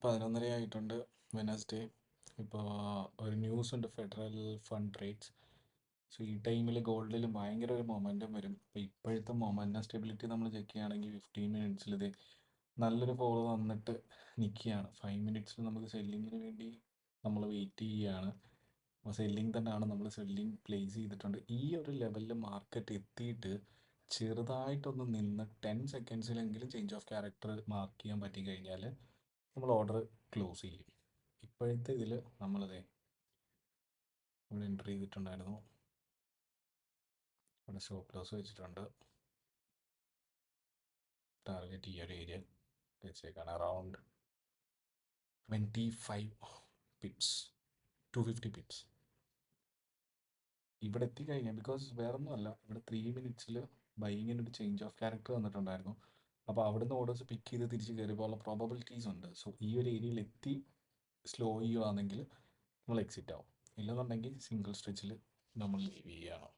11:30 ആയിട്ടുണ്ട്. വെനസ്ഡേ. ഇപ്പോൾ ഒരു ന്യൂസ് ഉണ്ട്, ഫെഡറൽ ഫണ്ട് റേറ്റ്സ്. സോ ഈ ടൈമിൽ ഗോൾഡിൽ ഭയങ്കര ഒരു മൊമെൻറ്റം വരും. അപ്പോൾ ഇപ്പോഴത്തെ മൊമെൻറ്റം സ്റ്റെബിലിറ്റി നമ്മൾ ചെക്ക് ചെയ്യുകയാണെങ്കിൽ 15 മിനിറ്റ്സിൽ ഇത് നല്ലൊരു ഫോളോ വന്നിട്ട് നിൽക്കുകയാണ്. 5 മിനിറ്റ്സിൽ നമുക്ക് സെല്ലിങ്ങിന് വേണ്ടി നമ്മൾ വെയിറ്റ് ചെയ്യുകയാണ്. അപ്പോൾ സെല്ലിങ് തന്നെയാണ്, നമ്മൾ സെല്ലിങ് പ്ലേസ് ചെയ്തിട്ടുണ്ട്. ഈ ഒരു ലെവലിൽ മാർക്കറ്റ് എത്തിയിട്ട് ചെറുതായിട്ടൊന്ന് നിന്ന് 10 സെക്കൻഡ്സിലെങ്കിലും ചേഞ്ച് ഓഫ് ക്യാരക്ടർ മാർക്ക് ചെയ്യാൻ പറ്റി കഴിഞ്ഞാൽ നമ്മൾ ഓർഡർ ക്ലോസ് ചെയ്യും. ഇപ്പോഴത്തെ ഇതിൽ നമ്മളിതേ ഇവിടെ എൻ്റർ ചെയ്തിട്ടുണ്ടായിരുന്നു. ഇവിടെ സ്റ്റോപ്പ് ലോസ് വെച്ചിട്ടുണ്ട്. ടാർഗറ്റ് ഈ ഒരു ഏരിയ വെച്ചേക്കാണ്, അറൗണ്ട് 25 പിപ്സ്, 250 പിപ്സ്. ഇവിടെ എത്തിക്കഴിഞ്ഞാൽ, ബിക്കോസ് വേറെ ഒന്നുമല്ല, ഇവിടെ 3 മിനിറ്റ്സിൽ ബൈങ്ങിന് ഒരു ചേഞ്ച് ഓഫ് ക്യാരക്ടർ വന്നിട്ടുണ്ടായിരുന്നു. അപ്പോൾ അവിടുന്ന് ഓർഡേഴ്സ് പിക്ക് ചെയ്ത് തിരിച്ച് കയറിയപ്പോൾ പ്രോബബിലിറ്റീസ് ഉണ്ട്. സോ ഈ ഒരു ഏരിയയിൽ എത്തി സ്ലോ ചെയ്യുകയാണെങ്കിൽ നമ്മൾ എക്സിറ്റ് ആവും. ഇല്ലെന്നുണ്ടെങ്കിൽ സിംഗിൾ സ്ട്രെച്ചിൽ നമ്മൾ ലീവ് ചെയ്യുകയാണ്.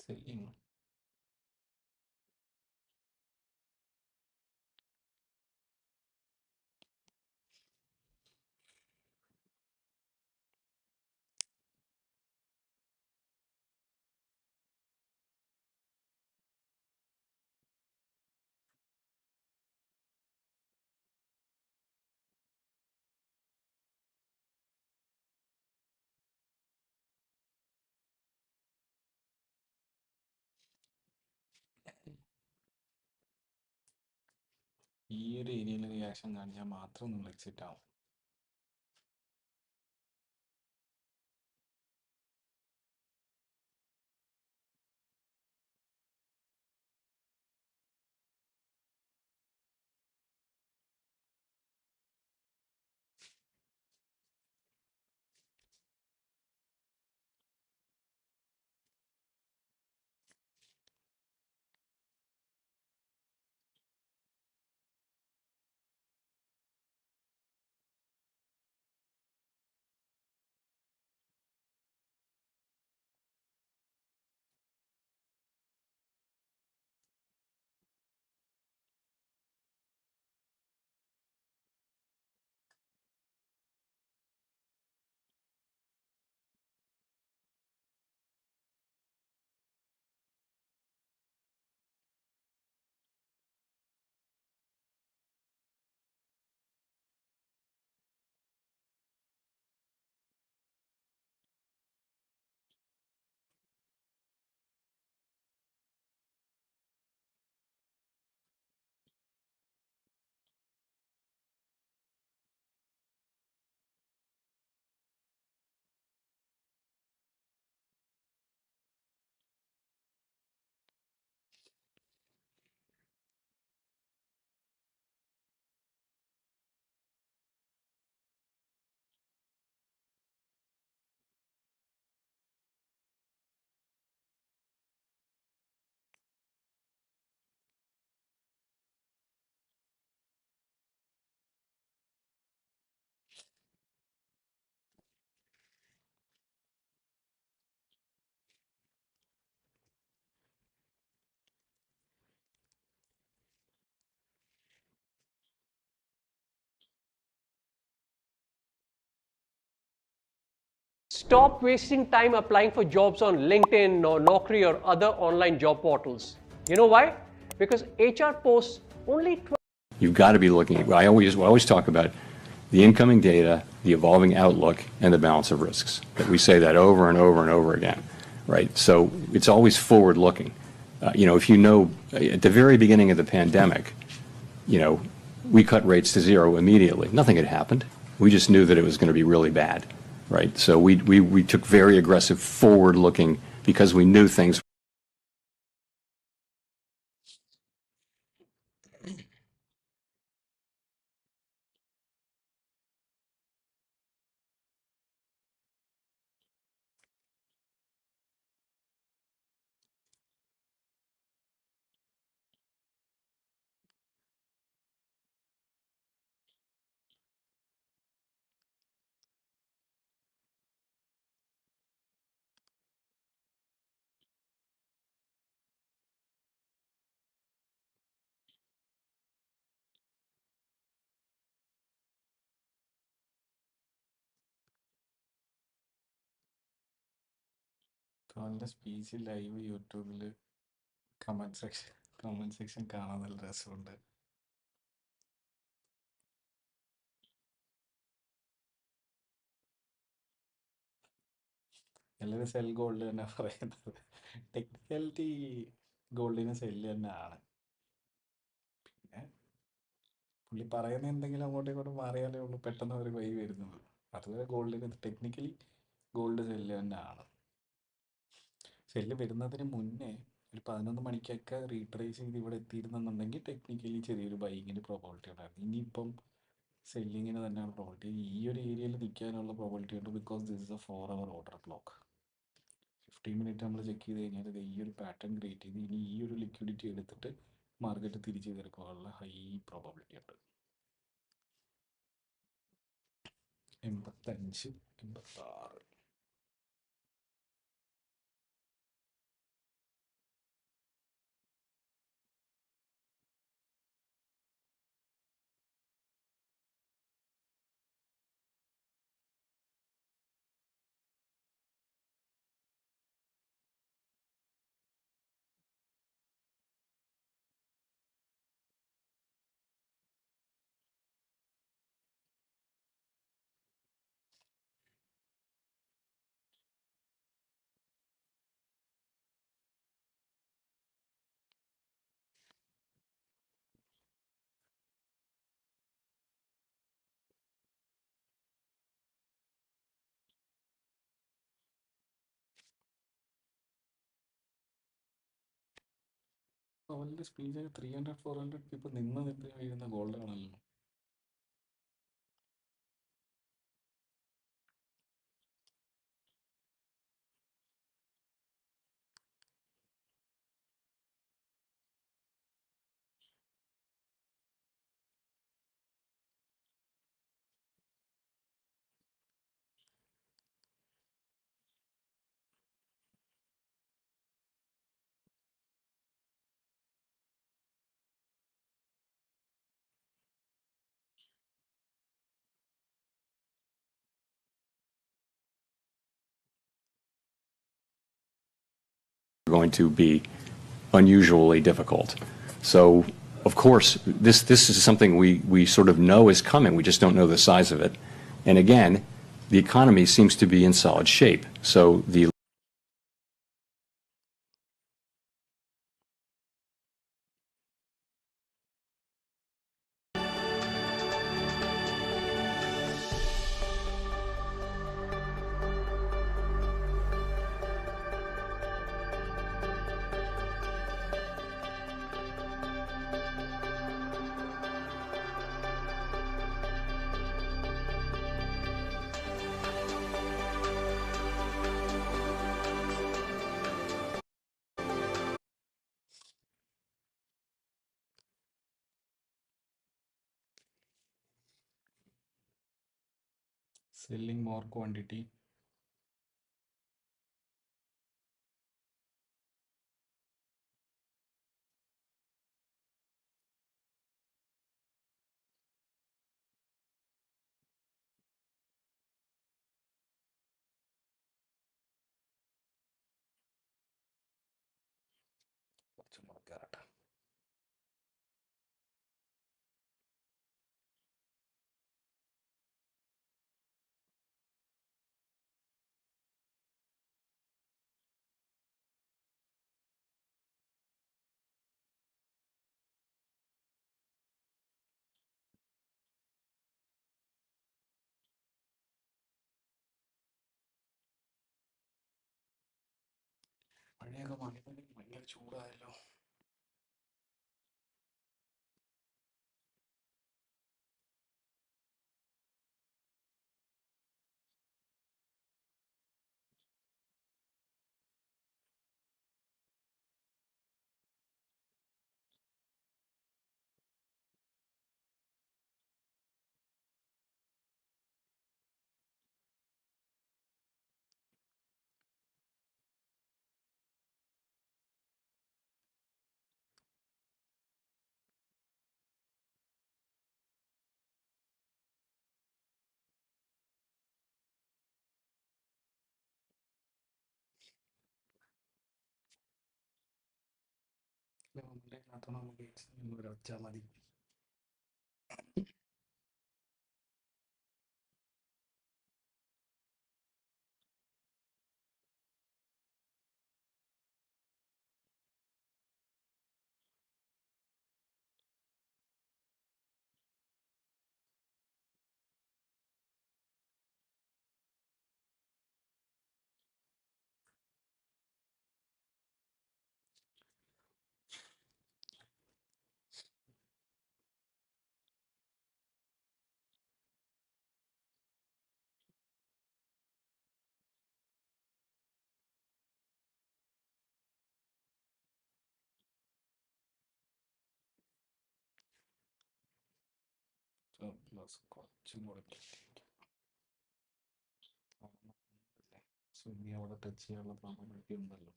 സെല്ലിങ് ഈ ഒരു ഏരിയയിൽ റിയാക്ഷൻ കാണിച്ചാൽ മാത്രം നമ്മൾ എക്സിറ്റ് ആവും. Stop wasting time applying for jobs on LinkedIn or Naukri or other online job portals. You know why? Because HR posts only. You've got to be looking at, I always talk about the incoming data, the evolving outlook, and the balance of risks. That we say that over and over and over again, right? So it's always forward looking. If you know, at the very beginning of the pandemic, we cut rates to zero immediately. Nothing had happened. We just knew that it was going to be really bad, right? So we took very aggressive forward looking because we knew things. അവൻ്റെ speech live യൂട്യൂബിൽ comment section കാണാൻ നല്ല രസമുണ്ട്. എല്ലാവരും cell gold തന്നെ പറയുന്നത്. Technicality ഗോൾഡിന് cell തന്നെയാണ്. പിന്നെ പുള്ളി പറയുന്ന എന്തെങ്കിലും അങ്ങോട്ടും ഇങ്ങോട്ടും മാറിയാലേ ഉള്ളൂ പെട്ടെന്ന് ഒരു വഴി വരുന്നത്. അതുവരെ ഗോൾഡിന് ടെക്നിക്കലി ഗോൾഡ് സെല്ല് തന്നെയാണ്. സെല്ല് വരുന്നതിന് മുന്നേ ഒരു 11 മണിക്കൊക്കെ റീട്രേസ് ചെയ്ത് ഇവിടെ എത്തിയിരുന്നെന്നുണ്ടെങ്കിൽ ടെക്നിക്കലി ചെറിയൊരു ബൈങ്ങിന് പ്രോബിലിറ്റി ഉണ്ടായിരുന്നു. ഇനിയിപ്പം സെല്ലിങ്ങിന് തന്നെയാണ് പ്രോബിലിറ്റി. ഈ ഒരു ഏരിയയിൽ നിൽക്കാനുള്ള പ്രോബിലിറ്റി ഉണ്ട്. Because this is A 4 hour order block. 15 minute നമ്മൾ ചെക്ക് ചെയ്ത് കഴിഞ്ഞാൽ ഇത് ഈ ഒരു പാറ്റേൺ ക്രിയേറ്റ് ചെയ്ത് ഇനി ഈ ഒരു ലിക്വിഡിറ്റി എടുത്തിട്ട് മാർക്കറ്റ് തിരിച്ചു തീർക്കാനുള്ള ഹൈ പ്രോബിലിറ്റി ഉണ്ട്. 85, 86. അവൻ്റെ സ്പീച്ച് 300-400 പീപ്പിൾ നിന്ന് വീഴുന്ന ഗോൾഡാണല്ലോ. Going to be unusually difficult. So, of course, this is something we sort of know is coming. We just don't know the size of it. And again, the economy seems to be in solid shape. So the selling more quantity. മഴയൊക്കെ മാറിയപ്പോഴേക്കും ഭയങ്കര ചൂടായല്ലോ. നമ്മുടെ അതിനകത്ത് നമുക്ക് ഒരൊച്ച മതി. Plus കുറച്ചും കൂടെ സ്വിമ്മി അവിടെ touch ചെയ്യാനുള്ള പ്രോബിലിറ്റി ഉണ്ടല്ലോ.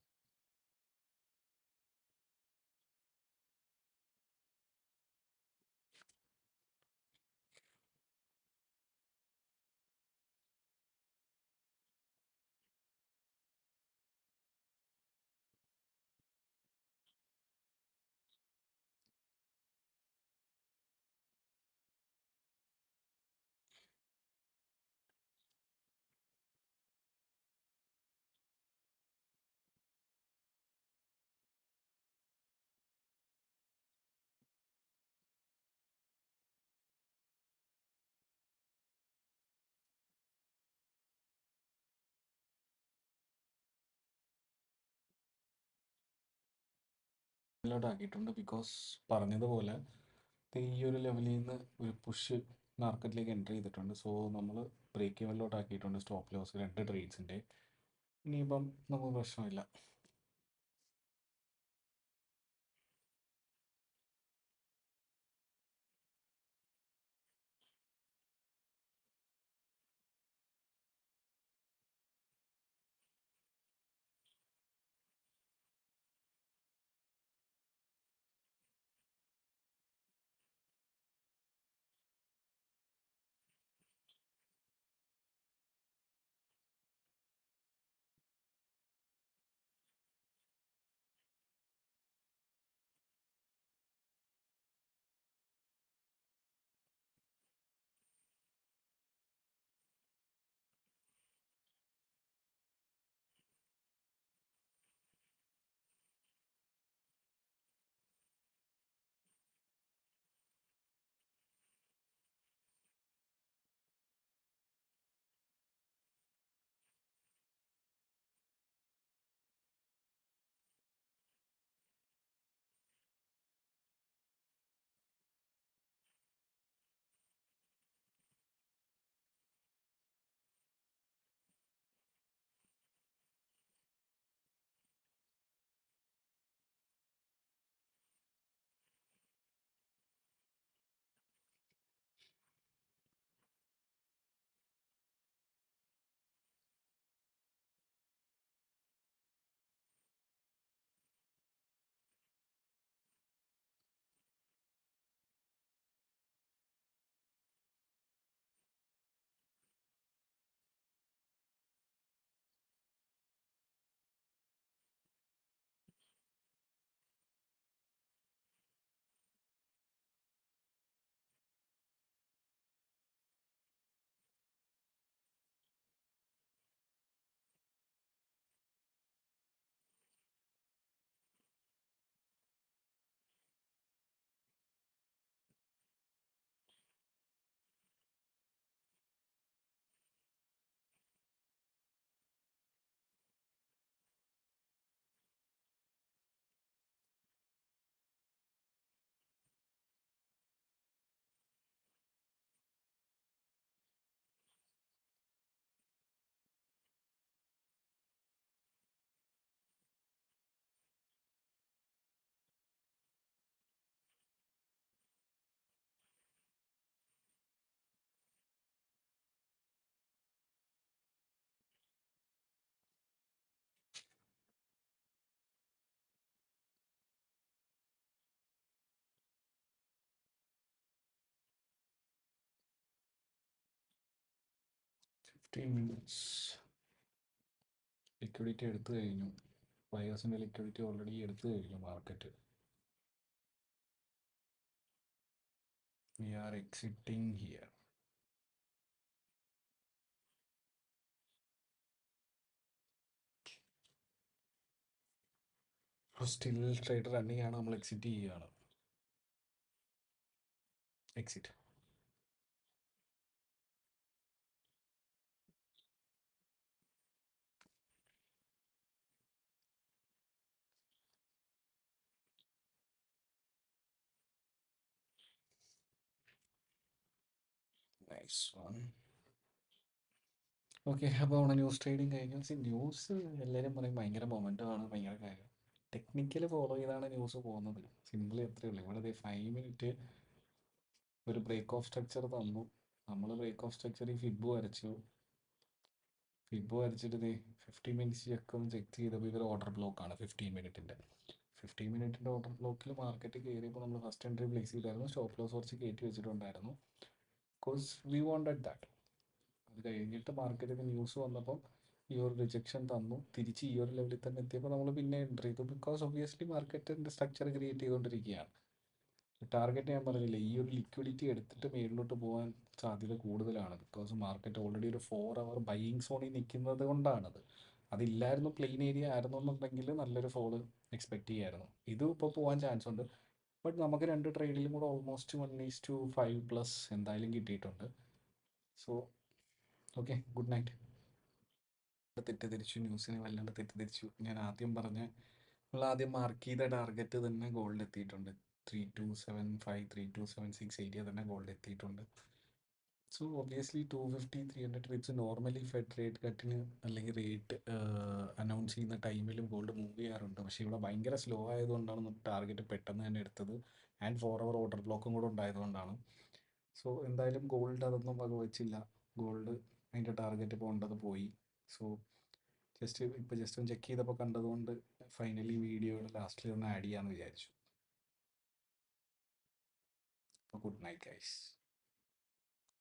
ആക്കിയിട്ടുണ്ട്. ബിക്കോസ് പറഞ്ഞതുപോലെ ഈ ഒരു ലെവലിൽ നിന്ന് ഒരു പുഷ് മാർക്കറ്റിലേക്ക് എൻ്റർ ചെയ്തിട്ടുണ്ട്. സോ നമ്മൾ ബ്രേക്ക് ലെവലിലോട്ട് ആക്കിയിട്ടുണ്ട്. സ്റ്റോപ്പ് ലോസ് 2 ട്രേഡ്സിൻ്റെ. ഇനിയിപ്പം നമുക്ക് പ്രശ്നമില്ല. 15 minutes. ലിക്വിഡിറ്റി എടുത്തു കഴിഞ്ഞു. ബയേഴ്സിൻ്റെ ലിക്വിഡിറ്റി ഓൾറെഡി എടുത്തു കഴിഞ്ഞു market. We are exiting here. Still trade running ആണ്, നമ്മൾ എക്സിറ്റ് ചെയ്യുകയാണ്. എക്സിറ്റ്. Nice one. ഓക്കെ, അപ്പോൾ അവിടെ ന്യൂസ് ട്രേഡിങ് കഴിഞ്ഞു. ന്യൂസ് എല്ലാവരും പറയും ഭയങ്കര മൊമെൻ്റം ആണ്, ഭയങ്കര കാര്യം. ടെക്നിക്കൽ ഫോളോ ചെയ്താണ് ന്യൂസ് പോകുന്നത്. സിമ്പിളി എത്രയേ ഉള്ളൂ. ഇവിടെ 5 മിനിറ്റ് ഒരു ബ്രേക്ക് ഓഫ് സ്ട്രക്ചർ തന്നു. നമ്മൾ ബ്രേക്ക് ഓഫ് സ്ട്രക്ചറിൽ ഫിബു വരച്ചു. ഫിബു വരച്ചിട്ട് 15 മിനിറ്റ്സ് ചെക്ക് ചെയ്തപ്പോൾ ഇതൊരു ഓർഡർ ബ്ലോക്കാണ് 15 മിനിറ്റിൻ്റെ. 15 മിനിറ്റിൻ്റെ ഓർഡർ ബ്ലോക്കിൽ മാർക്കറ്റ് കയറിയപ്പോൾ നമ്മൾ ഫസ്റ്റ് എൻട്രി പ്ലേസ് ചെയ്തായിരുന്നു. സ്റ്റോപ്പ് ലോസ് കുറച്ച് കയറ്റി വെച്ചിട്ടുണ്ടായിരുന്നു. Because we wanted that. അത് കഴിഞ്ഞിട്ട് മാർക്കറ്റിൽ ന്യൂസ് വന്നപ്പോൾ ഈ ഒരു റിജക്ഷൻ തന്നു. തിരിച്ച് ഈ ഒരു ലെവലിൽ തന്നെ എത്തിയപ്പോൾ നമ്മൾ പിന്നെ എൻട്രി ചെയ്തു. ബിക്കോസ് ഒബ്വിയസ്ലി മാർക്കറ്റിൻ്റെ സ്ട്രക്ചർ ക്രിയേറ്റ് ചെയ്തുകൊണ്ടിരിക്കുകയാണ്. ടാർഗറ്റ് ഞാൻ പറഞ്ഞില്ല, ഈ ഒരു ലിക്വിഡിറ്റി എടുത്തിട്ട് മേളിലോട്ട് പോകാൻ സാധ്യത കൂടുതലാണ്. ബിക്കോസ് മാർക്കറ്റ് ഓൾറെഡി ഒരു 4 അവർ ബൈയിങ് സോണിൽ നിൽക്കുന്നത് കൊണ്ടാണത്. അതില്ലായിരുന്നു, പ്ലെയിൻ ഏരിയ ആയിരുന്നു എന്നുണ്ടെങ്കിൽ നല്ലൊരു ഫോള് എക്സ്പെക്റ്റ് ചെയ്യായിരുന്നു. ഇത് ഇപ്പോൾ പോകാൻ ചാൻസ് ഉണ്ട്. ബട്ട് നമുക്ക് 2 ട്രേഡിലും കൂടെ ഓൾമോസ്റ്റ് 1:5+ എന്തായാലും കിട്ടിയിട്ടുണ്ട്. So okay, good night. തെറ്റിദ്ധരിച്ചു, ന്യൂസിനെ വല്ലാണ്ട് തെറ്റിദ്ധരിച്ചു. ഞാൻ ആദ്യം പറഞ്ഞ നമ്മൾ ആദ്യം മാർക്ക് ചെയ്ത ടാർഗറ്റ് തന്നെ ഗോൾഡ് എത്തിയിട്ടുണ്ട്. 3275 3276 ഏരിയ തന്നെ ഗോൾഡ് എത്തിയിട്ടുണ്ട്. So obviously 250-300 pips normally Fed rate കട്ടിന് അല്ലെങ്കിൽ റേറ്റ് അനൗൺസ് ചെയ്യുന്ന ടൈമിലും ഗോൾഡ് മൂവ് ചെയ്യാറുണ്ട്. പക്ഷേ ഇവിടെ ഭയങ്കര സ്ലോ ആയതുകൊണ്ടാണ് നമ്മൾ ടാർഗറ്റ് പെട്ടെന്ന് തന്നെ എടുത്തത്. ആൻഡ് 4 അവർ ഓർഡർ ബ്ലോക്കും കൂടെ ഉണ്ടായതുകൊണ്ടാണ്. സോ എന്തായാലും ഗോൾഡ് അതൊന്നും വകവച്ചില്ല. ഗോൾഡ് അതിൻ്റെ ടാർഗറ്റ് പോകേണ്ടത് പോയി. സോ ജസ്റ്റ് ഒന്ന് ചെക്ക് ചെയ്തപ്പോൾ കണ്ടതുകൊണ്ട് ഫൈനലി വീഡിയോയുടെ ലാസ്റ്റിൽ ഒന്ന് ആഡ് ചെയ്യാമെന്ന് വിചാരിച്ചു. അപ്പോൾ ഗുഡ് നൈറ്റ് ഗൈസ്.